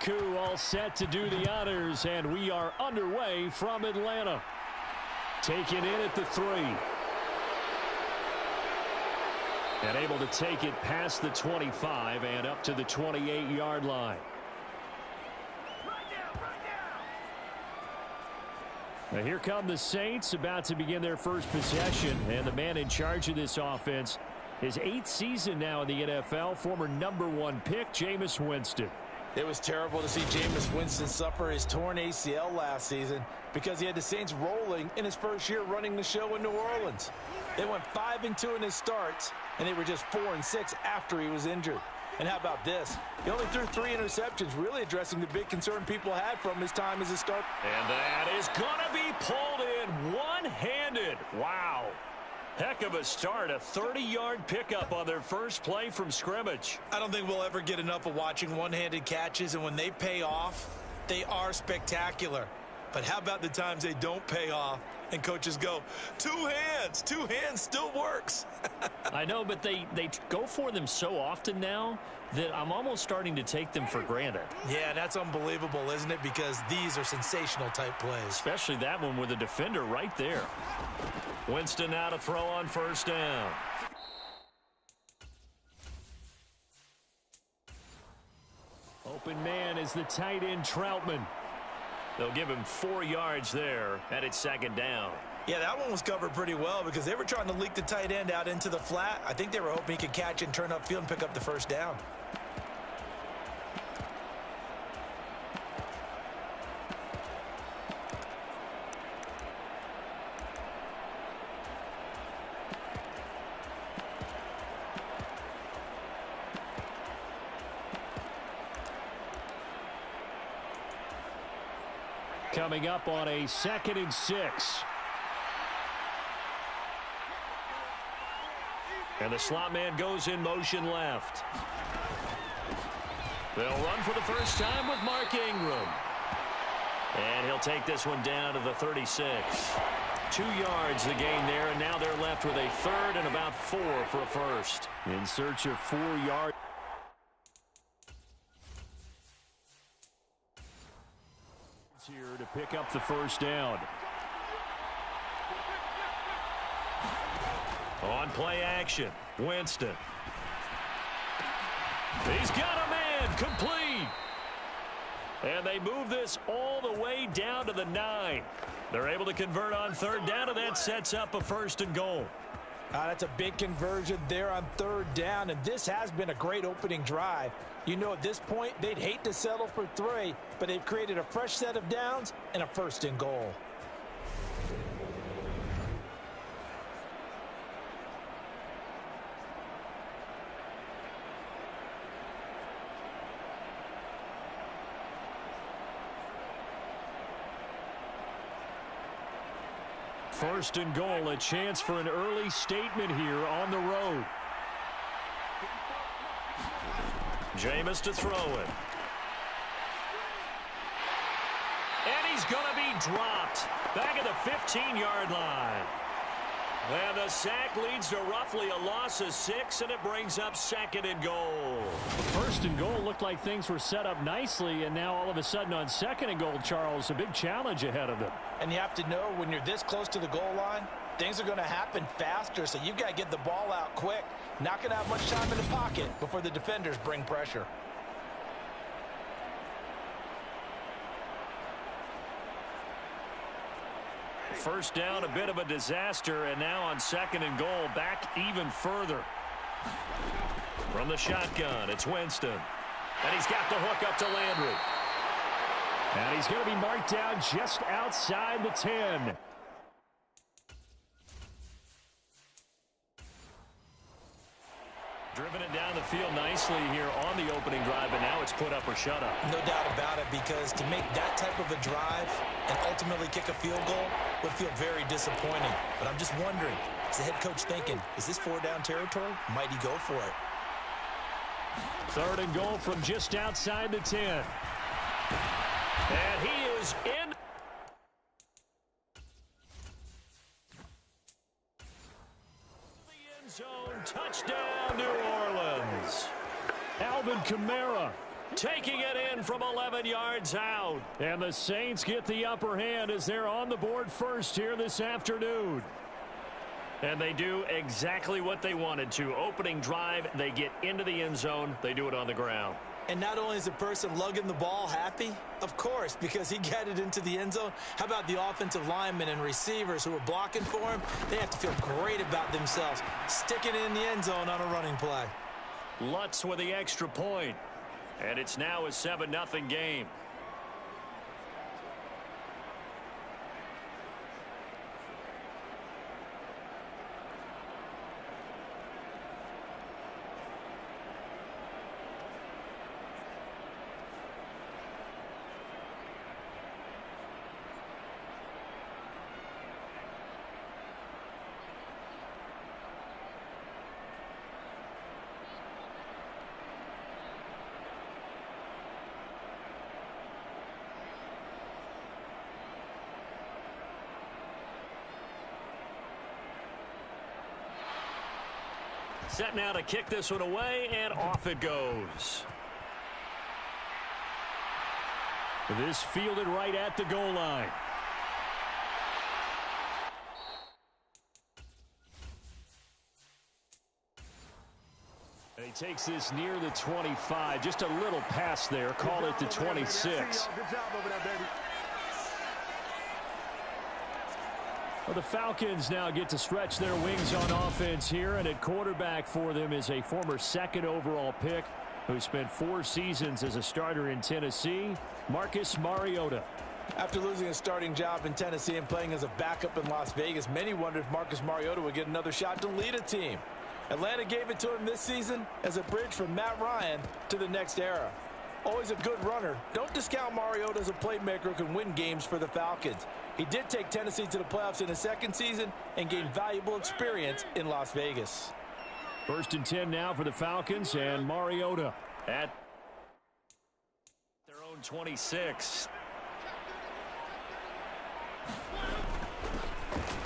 coup all set to do the honors, and we are underway from Atlanta. Taking in at the 3. And able to take it past the 25 and up to the 28-yard line. Now here come the Saints, about to begin their first possession, and the man in charge of this offense, his 8th season now in the NFL, former #1 pick, Jameis Winston. It was terrible to see Jameis Winston suffer his torn ACL last season because he had the Saints rolling in his first year running the show in New Orleans. They went 5-2 in his starts, and they were just 4-6 after he was injured. And how about this? He only threw 3 interceptions, really addressing the big concern people had from his time as a starter. And that is going to be pulled in one-handed. Wow. Heck of a start, a 30-yard pickup on their first play from scrimmage. I don't think we'll ever get enough of watching one-handed catches, and when they pay off, they are spectacular. But how about the times they don't pay off and coaches go, 2 hands, 2 hands still works. I know, but they go for them so often now that I'm almost starting to take them for granted. Yeah, that's unbelievable, isn't it? Because these are sensational type plays. Especially that one with a defender right there. Winston now to throw on first down. Open man is the tight end Troutman. They'll give him 4 yards there, and it's second down. Yeah, that one was covered pretty well because they were trying to leak the tight end out into the flat. I think they were hoping he could catch and turn upfield and pick up the first down. Coming up on a 2nd and 6. And the slot man goes in motion left. They'll run for the first time with Mark Ingram. And he'll take this one down to the 36. 2 yards the gain there, and now they're left with a 3rd and about 4 for a first. In search of 4 yards. Here to pick up the first down. On play action, Winston. He's got a man, complete. And they move this all the way down to the 9. They're able to convert on 3rd down, and that sets up a 1st and goal. That's a big conversion there on 3rd down, and this has been a great opening drive. You know, at this point, they'd hate to settle for 3, but they've created a fresh set of downs and a 1st and goal. First and goal, a chance for an early statement here on the road. Jameis to throw it. And he's going to be dropped back at the 15-yard line. And the sack leads to roughly a loss of 6, and it brings up 2nd and goal. First and goal looked like things were set up nicely, and now all of a sudden on 2nd and goal, Charles, a big challenge ahead of them. And you have to know when you're this close to the goal line, things are going to happen faster, so you've got to get the ball out quick. Not going to have much time in the pocket before the defenders bring pressure. First down, a bit of a disaster, and now on 2nd and goal, back even further. From the shotgun, it's Winston. And he's got the hook up to Landry. And he's going to be marked down just outside the 10. Driven it down the field nicely here on the opening drive, and now it's put up or shut up. No doubt about it, because to make that type of a drive and ultimately kick a field goal would feel very disappointing. But I'm just wondering, is the head coach thinking, is this 4-down territory? Might he go for it? 3rd and goal from just outside the 10. And he is in. The end zone, touchdown, New Orleans. Alvin Kamara taking it in from 11 yards out. And the Saints get the upper hand as they're on the board first here this afternoon. And they do exactly what they wanted to. Opening drive, they get into the end zone. They do it on the ground. And not only is the person lugging the ball happy, of course, because he got it into the end zone. How about the offensive linemen and receivers who are blocking for him? They have to feel great about themselves, sticking it in the end zone on a running play. Lutz with the extra point. And it's now a 7-0 game. Set now to kick this one away, and off it goes. This fielded right at the goal line. And he takes this near the 25. Just a little pass there. Call it the 26. Good job over there, baby. Well, the Falcons now get to stretch their wings on offense here, and at quarterback for them is a former second overall pick who spent 4 seasons as a starter in Tennessee, Marcus Mariota. After losing a starting job in Tennessee and playing as a backup in Las Vegas, many wondered if Marcus Mariota would get another shot to lead a team. Atlanta gave it to him this season as a bridge from Matt Ryan to the next era. Always a good runner. Don't discount Mariota as a playmaker who can win games for the Falcons. He did take Tennessee to the playoffs in his second season and gained valuable experience in Las Vegas. 1st and 10 now for the Falcons, and Mariota At their own 26.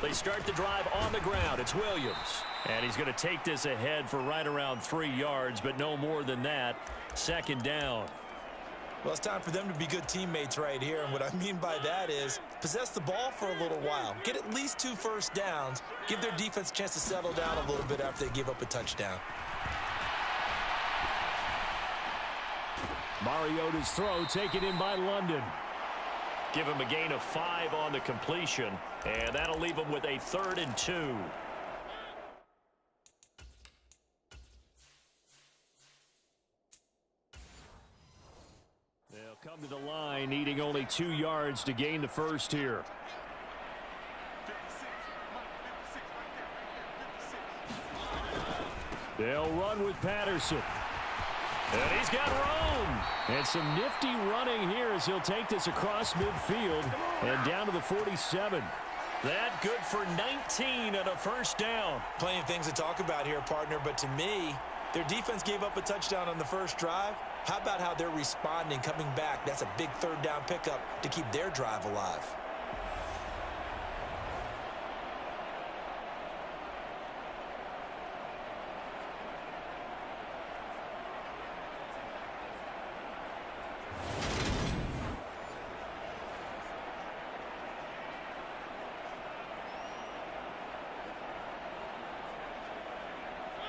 They start the drive on the ground. It's Williams. And he's going to take this ahead for right around 3 yards, but no more than that. 2nd down. Well, it's time for them to be good teammates right here, and what I mean by that is possess the ball for a little while. Get at least 2 first downs. Give their defense a chance to settle down a little bit after they give up a touchdown. Mariota's throw taken in by London. Give him a gain of 5 on the completion, and that'll leave him with a 3rd and 2. They'll come to the line, needing only 2 yards to gain the first here. They'll run with Patterson. And he's got room. And some nifty running here as he'll take this across midfield and down to the 47. That good for 19 and a 1st down. Plenty of things to talk about here, partner, but to me, their defense gave up a touchdown on the first drive. How about how they're responding, coming back? That's a big 3rd down pickup to keep their drive alive.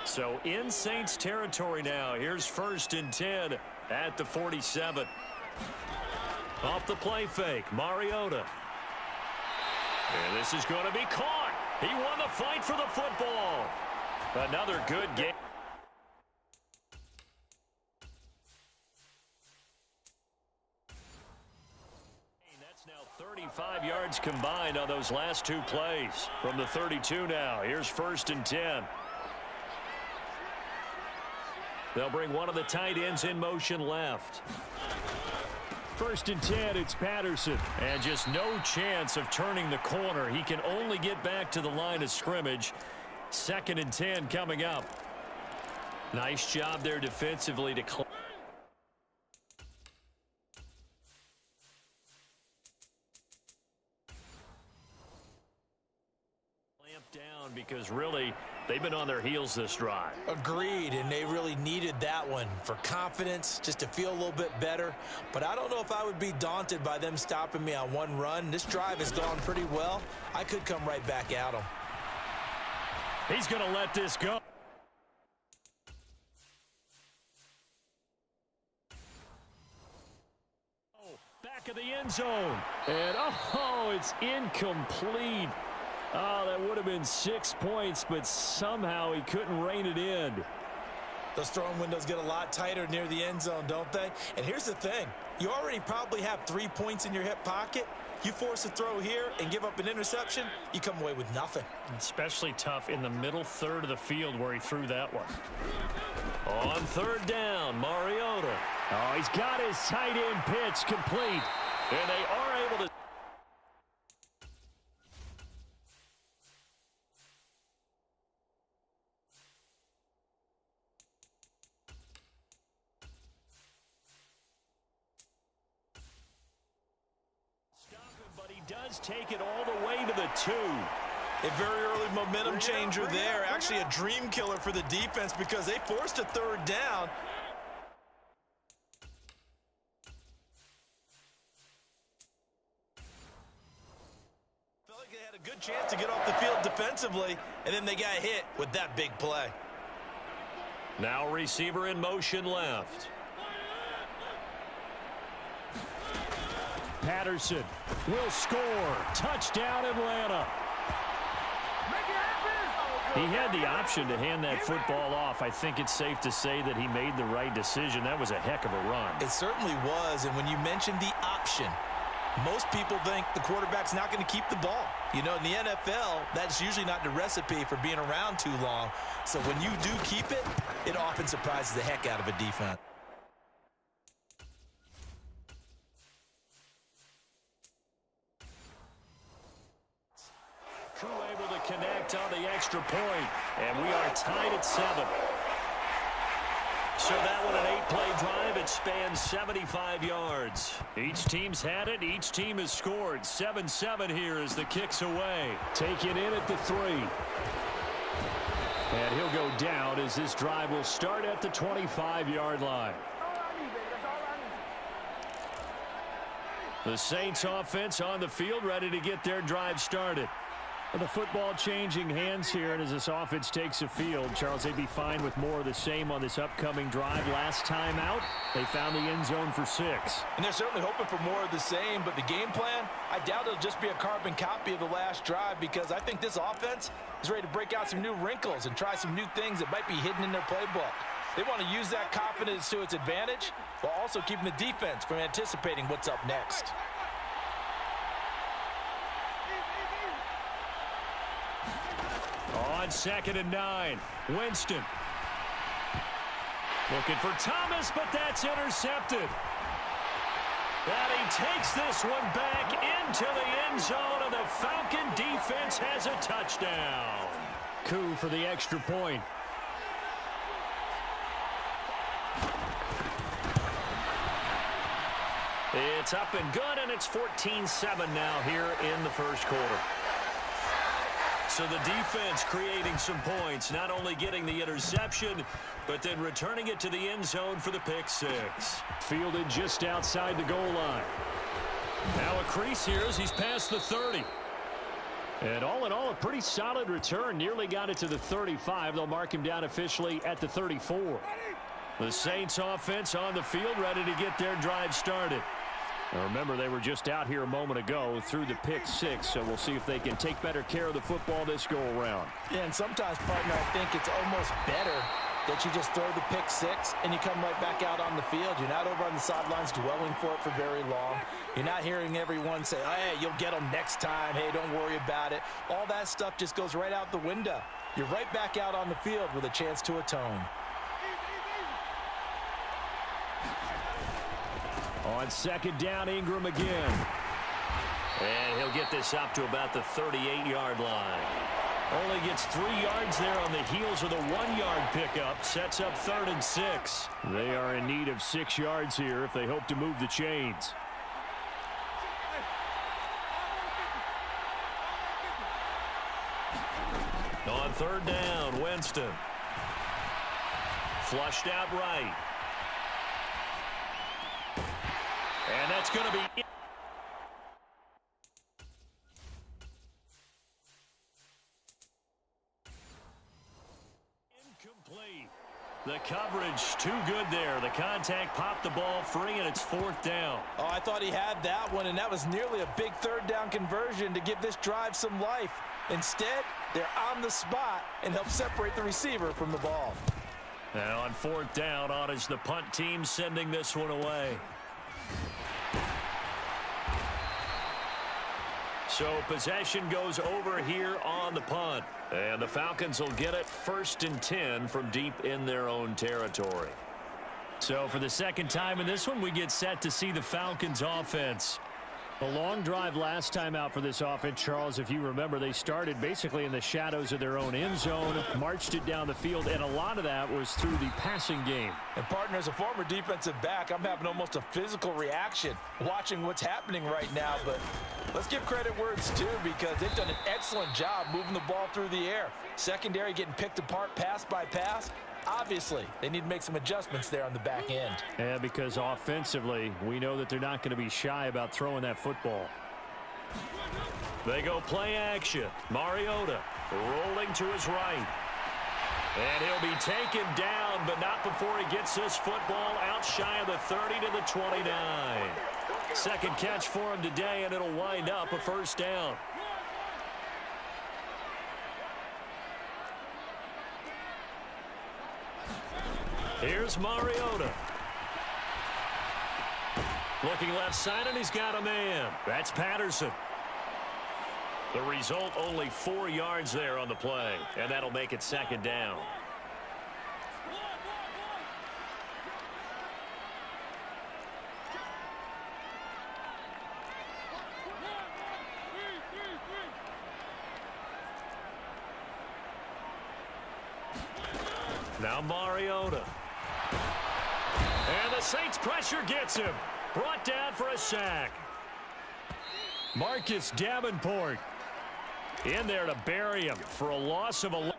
So in Saints territory now. Here's 1st and 10 at the 47. Off the play fake, Mariota. And this is going to be caught. He won the fight for the football. Another good game. That's now 35 yards combined on those last 2 plays. From the 32 now. Here's 1st and 10. They'll bring one of the tight ends in motion left. 1st and 10, it's Patterson. And just no chance of turning the corner. He can only get back to the line of scrimmage. 2nd and 10 coming up. Nice job there defensively to clamp Down because really they've been on their heels this drive. Agreed, and they really needed that one for confidence, just to feel a little bit better. But I don't know if I would be daunted by them stopping me on one run. This drive has gone pretty well. I could come right back at them. He's going to let this go. Back of the end zone. And, oh, it's incomplete. Oh, that would have been 6 points, but somehow he couldn't rein it in. Those throwing windows get a lot tighter near the end zone, don't they? And here's the thing. You already probably have 3 points in your hip pocket. You force a throw here and give up an interception, you come away with nothing. Especially tough in the middle third of the field where he threw that one. On third down, Mariota. Oh, he's got his tight end pitch complete. And they are able to. But he does take it all the way to the 2. A very early momentum changer there. Actually a dream killer for the defense because they forced a third down. Felt like they had a good chance to get off the field defensively, and then they got hit with that big play. Now receiver in motion left. Patterson will score. Touchdown, Atlanta. He had the option to hand that football off. I think it's safe to say that he made the right decision. That was a heck of a run. It certainly was, and when you mentioned the option, most people think the quarterback's not going to keep the ball. You know, in the NFL, that's usually not the recipe for being around too long. So when you do keep it, it often surprises the heck out of a defense. Crew able to connect on the extra point, and we are tied at 7. So that one an 8-play drive. It spans 75 yards. Each team's had it. Each team has scored. 7-7 here as the kick's away. Take it in at the 3. And he'll go down as this drive will start at the 25-yard line. The Saints offense on the field ready to get their drive started. Well, the football changing hands here, and as this offense takes the field, Charles, they'd be fine with more of the same on this upcoming drive. Last time out, they found the end zone for 6. And they're certainly hoping for more of the same, but the game plan, I doubt it'll just be a carbon copy of the last drive because I think this offense is ready to break out some new wrinkles and try some new things that might be hidden in their playbook. They want to use that confidence to its advantage while also keeping the defense from anticipating what's up next. On 2nd and 9, Winston. Looking for Thomas, but that's intercepted. And he takes this one back into the end zone, and the Falcon defense has a touchdown. Coup for the extra point. It's up and good, and it's 14-7 now here in the first quarter. So the defense creating some points, not only getting the interception, but then returning it to the end zone for the pick 6. Fielded just outside the goal line. Now a crease here as he's past the 30. And all in all, a pretty solid return. Nearly got it to the 35. They'll mark him down officially at the 34. The Saints offense on the field ready to get their drive started. Now remember, they were just out here a moment ago through the pick 6, so we'll see if they can take better care of the football this go-around. Yeah, and sometimes, partner, I think it's almost better that you just throw the pick 6 and you come right back out on the field. You're not over on the sidelines dwelling for it for very long. You're not hearing everyone say, oh, hey, you'll get them next time. Hey, don't worry about it. All that stuff just goes right out the window. You're right back out on the field with a chance to atone. On 2nd down, Ingram again. And he'll get this up to about the 38-yard line. Only gets 3 yards there on the heels of the 1-yard pickup. Sets up 3rd and 6. They are in need of 6 yards here if they hope to move the chains. On third down, Winston. Flushed out right. And that's going to be incomplete. The coverage too good there. The contact popped the ball free, and it's fourth down. Oh, I thought he had that one, and that was nearly a big third down conversion to give this drive some life. Instead, they're on the spot and help separate the receiver from the ball. Now on fourth down, on is the punt team sending this one away. So possession goes over here on the punt. And the Falcons will get it 1st and 10 from deep in their own territory. So for the second time in this one, we get set to see the Falcons offense. A long drive last time out for this offense, Charles. If you remember, they started basically in the shadows of their own end zone, marched it down the field, and a lot of that was through the passing game. And partner, as a former defensive back, I'm having almost a physical reaction watching what's happening right now. But let's give credit where it's due, because they've done an excellent job moving the ball through the air. Secondary getting picked apart pass by pass. Obviously, they need to make some adjustments there on the back end. Yeah, because offensively, we know that they're not going to be shy about throwing that football. They go play action. Mariota rolling to his right. And he'll be taken down, but not before he gets this football out shy of the 30 to the 29. Second catch for him today, and it'll wind up a first down. Here's Mariota. Looking left side, and he's got a man. That's Patterson. The result, only 4 yards there on the play, and that'll make it second down. Now Mariota. And the Saints pressure gets him. Brought down for a sack. Marcus Davenport in there to bury him for a loss of 11.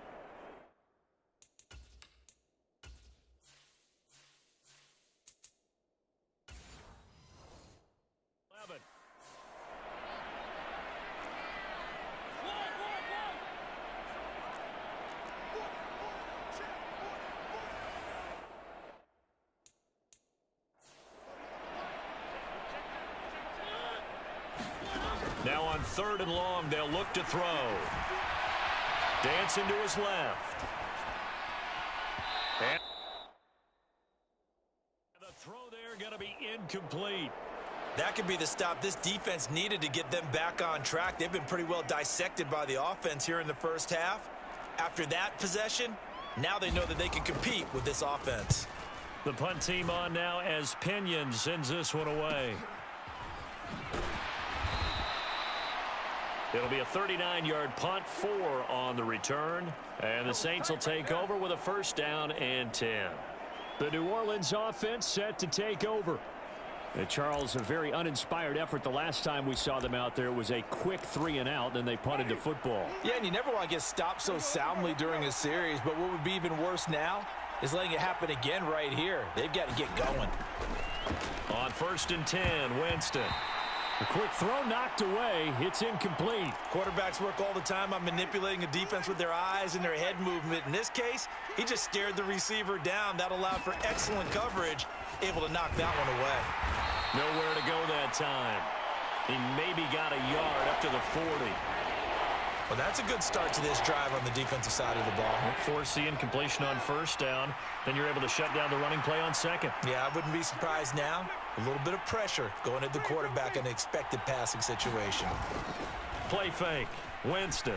Now on third and long, they'll look to throw. Dancing to his left. And the throw there going to be incomplete. That could be the stop this defense needed to get them back on track. They've been pretty well dissected by the offense here in the first half. After that possession, now they know that they can compete with this offense. The punt team on now as Pinion sends this one away. It'll be a 39-yard punt, 4 on the return. And the Saints will take over with a first down and 10. The New Orleans offense set to take over. Charles, a very uninspired effort the last time we saw them out there. It was a quick 3 and out, then they punted the football. Yeah, and you never want to get stopped so soundly during a series, but what would be even worse now is letting it happen again right here. They've got to get going. On 1st and 10, Winston. A quick throw knocked away. It's incomplete. Quarterbacks work all the time on manipulating a defense with their eyes and their head movement. In this case, he just stared the receiver down. That allowed for excellent coverage, able to knock that one away. Nowhere to go that time. He maybe got a yard up to the 40. Well, that's a good start to this drive on the defensive side of the ball. Force the incompletion on first down. Then you're able to shut down the running play on second. Yeah, I wouldn't be surprised now. A little bit of pressure going at the quarterback in an expected passing situation. Play fake. Winston.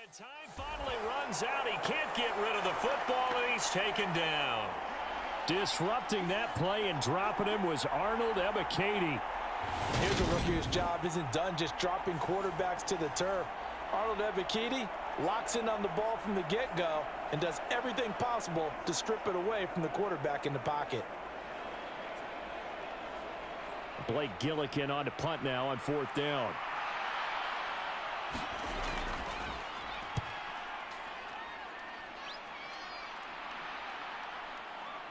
And time finally runs out. He can't get rid of the football, and he's taken down. Disrupting that play and dropping him was Arnold Ebiketie. Here's a rookie whose job isn't done just dropping quarterbacks to the turf. Arnold Ebiketie locks in on the ball from the get-go and does everything possible to strip it away from the quarterback in the pocket. Blake Gillikin on to punt now on 4th down.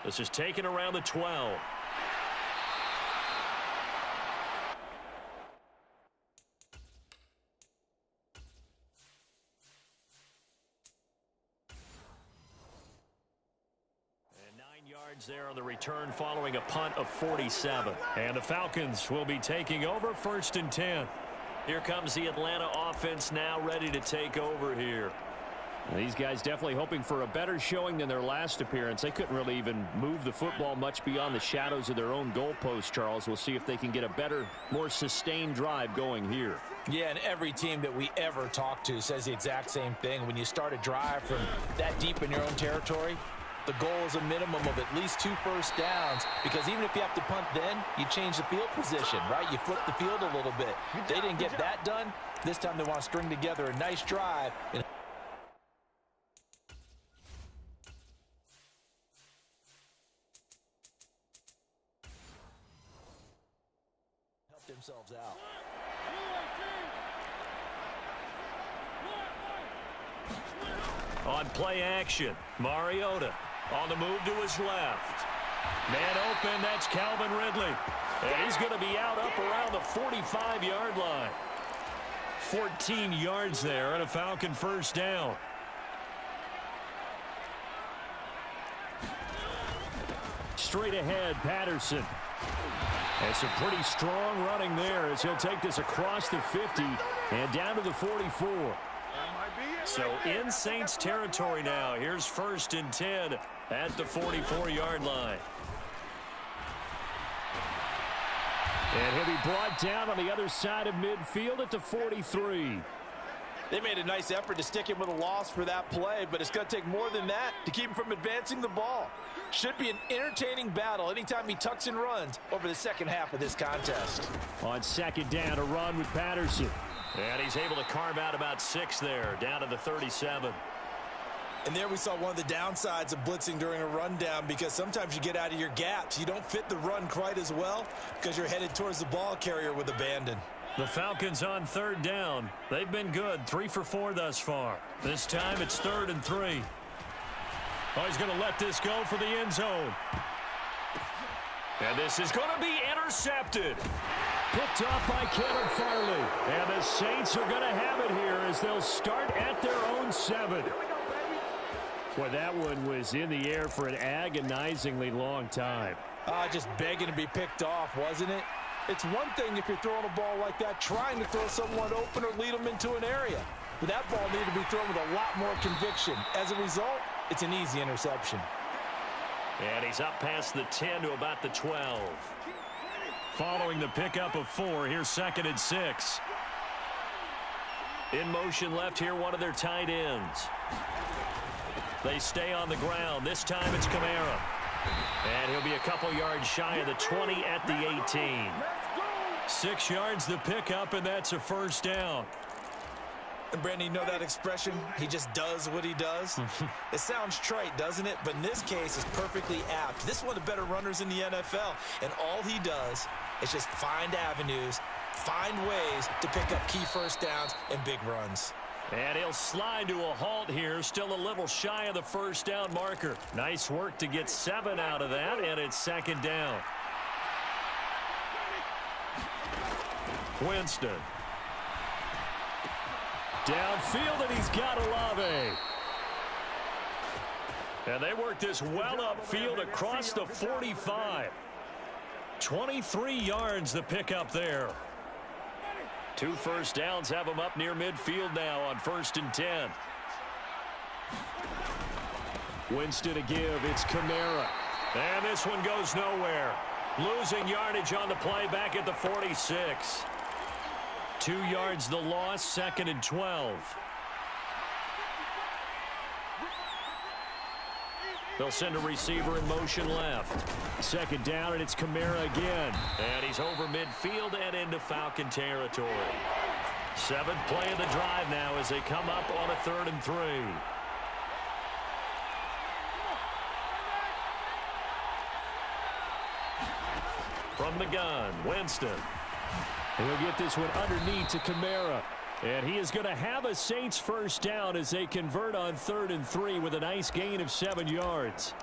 This is taken around the 12. And 9 yards there on the return following a punt of 47. And the Falcons will be taking over 1st and 10. Here comes the Atlanta offense now ready to take over here. These guys definitely hoping for a better showing than their last appearance. They couldn't really even move the football much beyond the shadows of their own goalpost, Charles. We'll see if they can get a better, more sustained drive going here. Yeah, and every team that we ever talk to says the exact same thing. When you start a drive from that deep in your own territory, the goal is a minimum of at least 2 first downs, because even if you have to punt then, you change the field position, right? You flip the field a little bit. They didn't get that done. This time they want to string together a nice drive and themselves out. On play action, Mariota on the move to his left. Man open, that's Calvin Ridley. And he's going to be out up around the 45-yard line. 14 yards there and a Falcon first down. Straight ahead, Patterson. And some pretty strong running there as he'll take this across the 50 and down to the 44. So in Saints territory now. Here's 1st and 10 at the 44-yard line. And he'll be brought down on the other side of midfield at the 43. They made a nice effort to stick him with a loss for that play, but it's going to take more than that to keep him from advancing the ball. Should be an entertaining battle anytime he tucks and runs over the second half of this contest. On 2nd down, a run with Patterson. And he's able to carve out about 6 there, down to the 37. And there we saw one of the downsides of blitzing during a rundown, because sometimes you get out of your gaps. You don't fit the run quite as well because you're headed towards the ball carrier with abandon. The Falcons on 3rd down. They've been good, 3 for 4 thus far. This time it's 3rd and 3. Oh, he's going to let this go for the end zone. And this is going to be intercepted. Picked off by Caleb Farley. And the Saints are going to have it here as they'll start at their own 7. Boy, that one was in the air for an agonizingly long time. Just begging to be picked off, wasn't it? It's one thing if you're throwing a ball like that, trying to throw someone open or lead them into an area. But that ball needed to be thrown with a lot more conviction. As a result, it's an easy interception. And he's up past the 10 to about the 12. Following the pickup of 4, here's 2nd and 6. In motion left here, one of their tight ends. They stay on the ground. This time it's Kamara. And he'll be a couple yards shy of the 20 at the 18. 6 yards the pickup, and that's a first down. And Brandon, you know that expression? He just does what he does? It sounds trite, doesn't it? But in this case, it's perfectly apt. This is one of the better runners in the NFL. And all he does is just find avenues, find ways to pick up key first downs and big runs. And he'll slide to a halt here, still a little shy of the first down marker. Nice work to get 7 out of that, and it's 2nd down. Winston. Downfield, and he's got Olave. And they work this well upfield across the 45. 23 yards the pickup there. 2 first downs have them up near midfield now on 1st and 10. Winston to give. It's Kamara. And this one goes nowhere. Losing yardage on the play back at the 46. 2 yards the loss, 2nd and 12. They'll send a receiver in motion left. 2nd down, and it's Kamara again. And he's over midfield and into Falcon territory. Seventh play of the drive now as they come up on a 3rd and 3. From the gun, Winston. He'll get this one underneath to Kamara. And he is going to have a Saints first down as they convert on 3rd and 3 with a nice gain of 7 yards.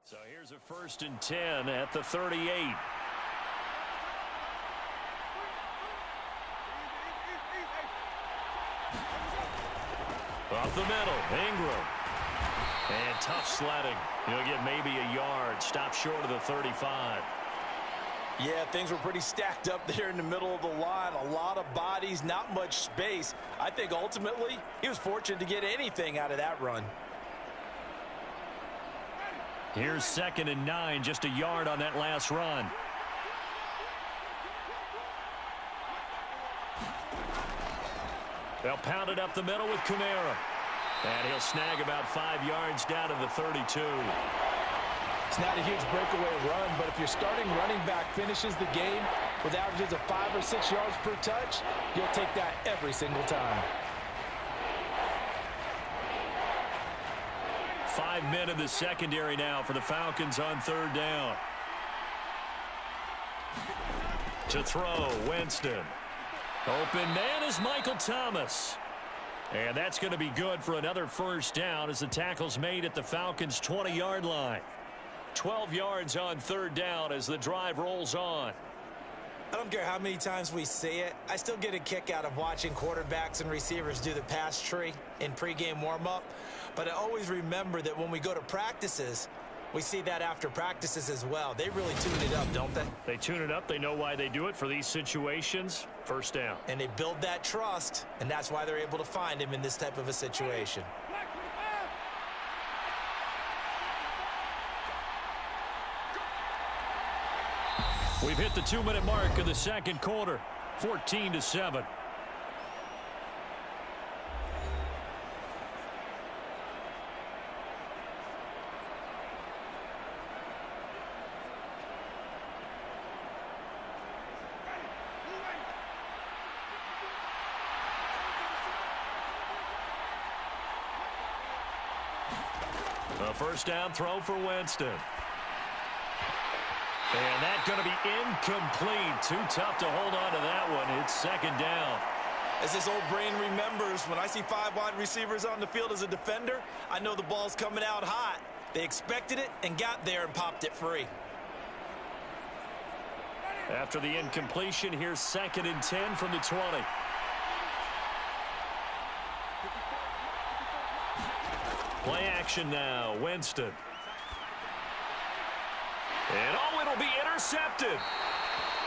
So here's a 1st and 10 at the 38. Up the middle, Ingram. And tough sledding. He'll get maybe a yard. Stop short of the 35. Yeah, things were pretty stacked up there in the middle of the line. A lot of bodies, not much space. I think ultimately he was fortunate to get anything out of that run. Here's 2nd and 9, just a yard on that last run. They'll pound it up the middle with Kamara. And he'll snag about 5 yards down to the 32. It's not a huge breakaway run, but if your starting running back finishes the game with averages of 5 or 6 yards per touch, you'll take that every single time. 5 men in the secondary now for the Falcons on 3rd down. To throw, Winston. Open man is Michael Thomas. And that's going to be good for another first down as the tackle's made at the Falcons' 20-yard line. 12 yards on 3rd down as the drive rolls on. I don't care how many times we see it. I still get a kick out of watching quarterbacks and receivers do the pass tree in pregame warm-up. But I always remember that when we go to practices, we see that after practices as well. They really tune it up, don't they? They tune it up. They know why they do it for these situations. First down. And they build that trust, and that's why they're able to find him in this type of a situation. We've hit the 2-minute mark of the 2nd quarter. 14-7. A first down throw for Winston. And that's going to be incomplete. Too tough to hold on to that one. It's 2nd down. As this old brain remembers, when I see 5 wide receivers on the field as a defender, I know the ball's coming out hot. They expected it and got there and popped it free. After the incompletion, here's 2nd and 10 from the 20. Play action now, Winston. And oh, it'll be intercepted.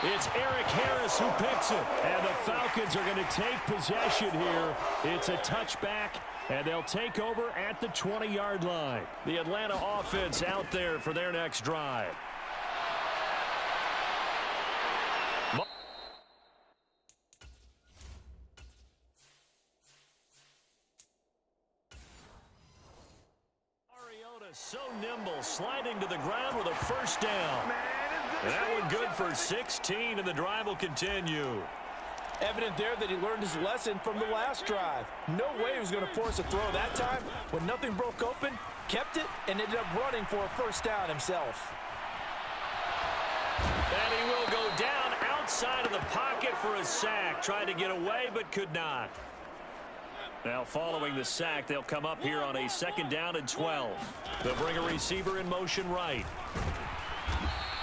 It's Eric Harris who picks it. And the Falcons are going to take possession here. It's a touchback, and they'll take over at the 20-yard line. The Atlanta offense out there for their next drive. So nimble, sliding to the ground with a first down. And that one good for 16, and the drive will continue. Evident there that he learned his lesson from the last drive. No way he was going to force a throw that time. When nothing broke open, kept it, and ended up running for a first down himself. And he will go down outside of the pocket for a sack. Tried to get away, but could not. Now following the sack, they'll come up here on a 2nd down and 12. They'll bring a receiver in motion right.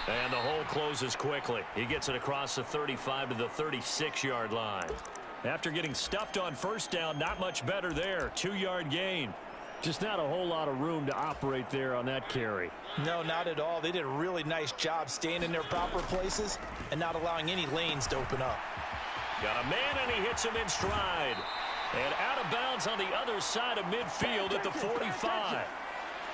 And the hole closes quickly. He gets it across the 35 to the 36-yard line. After getting stuffed on first down, not much better there. 2-yard gain. Just not a whole lot of room to operate there on that carry. No, not at all. They did a really nice job staying in their proper places and not allowing any lanes to open up. Got a man, and he hits him in stride. And out of bounds on the other side of midfield at the 45.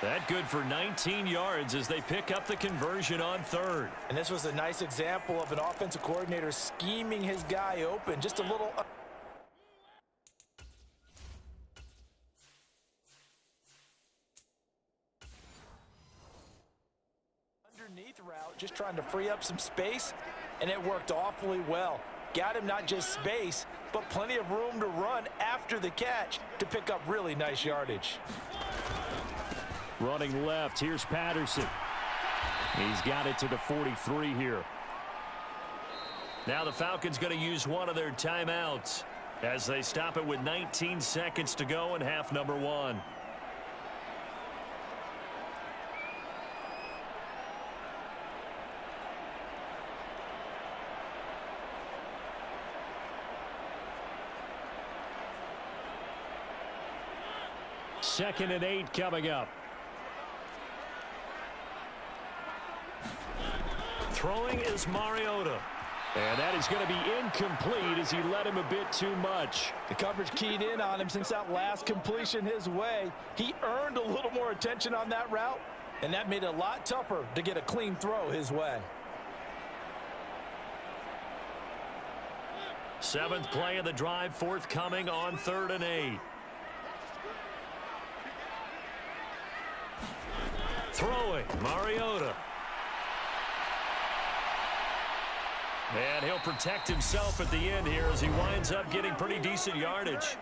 That good for 19 yards as they pick up the conversion on 3rd. And this was a nice example of an offensive coordinator scheming his guy open. Just a little route, just trying to free up some space, and it worked awfully well. Got him not just space, but plenty of room to run after the catch to pick up really nice yardage. Running left, here's Patterson. He's got it to the 43 here. Now the Falcons going to use one of their timeouts as they stop it with 19 seconds to go in half number 1. Second and 8 coming up. Throwing is Mariota. And that is going to be incomplete as he led him a bit too much. The coverage keyed in on him since that last completion his way. He earned a little more attention on that route, and that made it a lot tougher to get a clean throw his way. 7th play of the drive, forthcoming on 3rd and 8. Throwing, Mariota. And he'll protect himself at the end here as he winds up getting pretty decent yardage.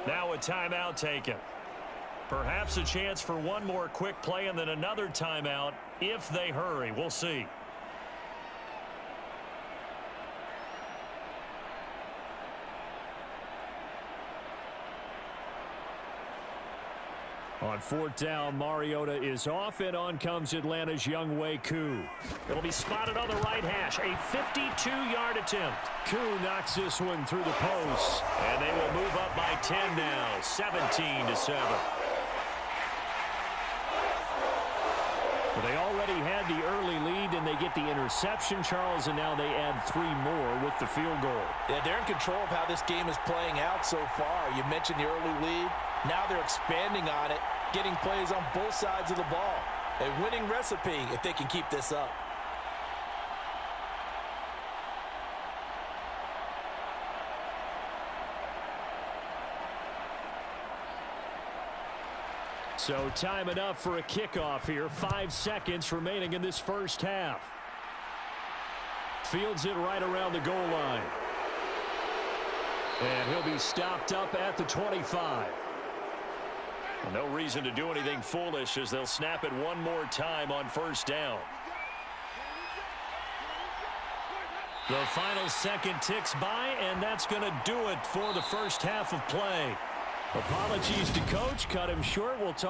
Now a timeout taken. Perhaps a chance for one more quick play and then another timeout if they hurry. We'll see. On 4th down, Mariota is off, and on comes Atlanta's Younghoe Koo. It'll be spotted on the right hash. A 52-yard attempt. Koo knocks this one through the post. And they will move up by 10 now, 17-7. Well, they already had the early lead, and they get the interception, Charles, and now they add 3 more with the field goal. Yeah, they're in control of how this game is playing out so far. You mentioned the early lead. Now they're expanding on it, getting plays on both sides of the ball. A winning recipe if they can keep this up. So time enough for a kickoff here. 5 seconds remaining in this first half. Fields it right around the goal line. And he'll be stopped up at the 25. No reason to do anything foolish as they'll snap it one more time on 1st down. The final second ticks by, and that's going to do it for the first half of play. Apologies to coach. Cut him short. We'll talk.